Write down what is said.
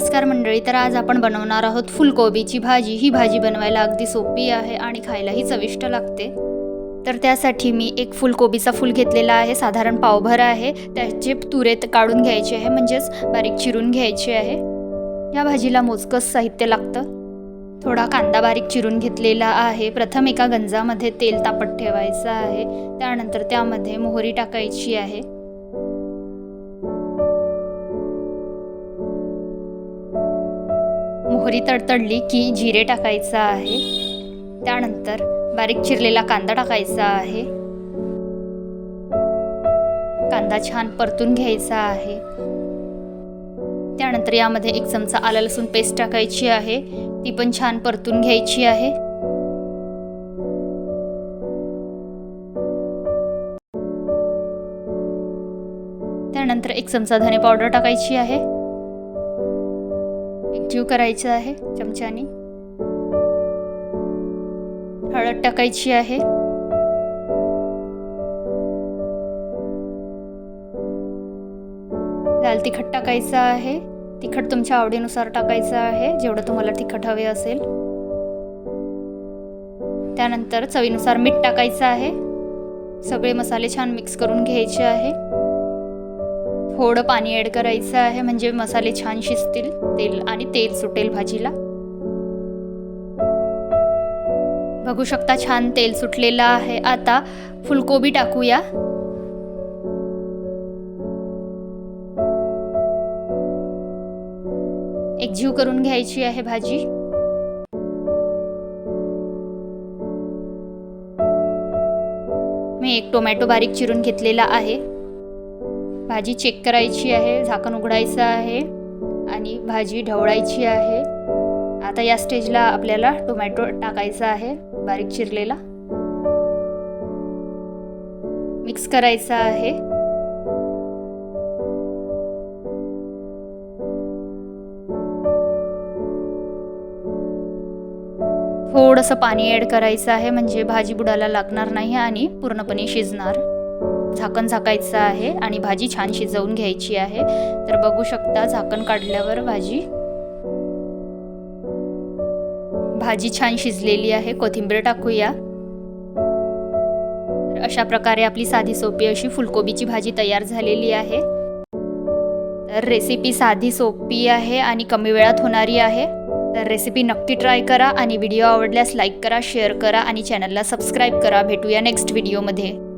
नमस्कार मंडळी, तर आज आपण बनवणार आहोत फुलकोबीची भाजी। ही भाजी बनवायला अगदी सोपी आहे आणि खायलाही चविष्ट लागते। तर त्यासाठी मी एक फुलकोबीचा फूल घेतलेला आहे, साधारण पावभर आहे। त्याचे तुरे काढून घ्यायचे आहे, म्हणजेच बारीक चिरून घ्यायचे आहे। या भाजीला मोजकच साहित्य लागतं। थोडा कांदा बारीक चिरून घेतलेला आहे। प्रथम एका गंजामध्ये तेल तापत ठेवायचं आहे, त्यानंतर त्यामध्ये मोहरी टाकायची आहे। मोहरी तडतडली की जिरे टाकायचं आहे, त्यानंतर बारीक चिरलेला कांदा टाकायचा आहे। कांदा छान परतून घ्यायचा आहे। त्यानंतर यामध्ये 1 चमचा आलं लसूण पेस्ट टाकायची आहे, ती पण छान परतून घ्यायची आहे। त्यानंतर 1 चमचा धने पावडर टाकायची आहे। एकजीव करायचं आहे चमच्याने। हळद टाकायची आहे। लाल तिखट टाकायचं आहे। तिखट तुमच्या आवडीनुसार टाकायचं आहे, जेवढं तुम्हाला तिखट हवे असेल। त्यानंतर चवीनुसार मीठ टाकायचं आहे। सगळे मसाले छान मिक्स करून घ्यायचे आहे। थोडं पाणी ॲड करायचं आहे, म्हणजे मसाले छान शिजतील, तेल सुटेल भाजीला। बघू शकता छान तेल सुटलेलं आहे। आता फुलकोबी टाकूया। एकजीव करून घ्यायची आहे भाजी। मी 1 टोमॅटो बारीक चिरून घेतलेला आहे। भाजी चेक करायची आहे, झाकण उघडायचं आहे आणि भाजी ढवळायची आहे। आता या स्टेजला आपल्याला टोमॅटो टाकायचा आहे बारीक चिरलेला। मिक्स करायचा आहे। थोडंसं पाणी ॲड करायचं आहे, म्हणजे भाजी बुडायला लागणार नाही आणि पूर्णपणे शिजणार। झाकण झाकायचं आहे आणि भाजी छान शिजवून घ्यायची आहे। तर बघू शकता झाकण काढल्यावर भाजी छान शिजलेली आहे। कोथिंबीर टाकूया। तर अशा प्रकारे आपली साधी सोपी अशी फुलकोबीची भाजी तयार झालेली आहे। तर रेसिपी साधी सोपी आहे आणि कमी वेळात होणारी आहे। तर रेसिपी नक्की ट्राय करा आणि व्हिडिओ आवडल्यास लाईक करा, शेअर करा आणि चॅनलला सबस्क्राईब करा। भेटूया नेक्स्ट व्हिडिओमध्ये।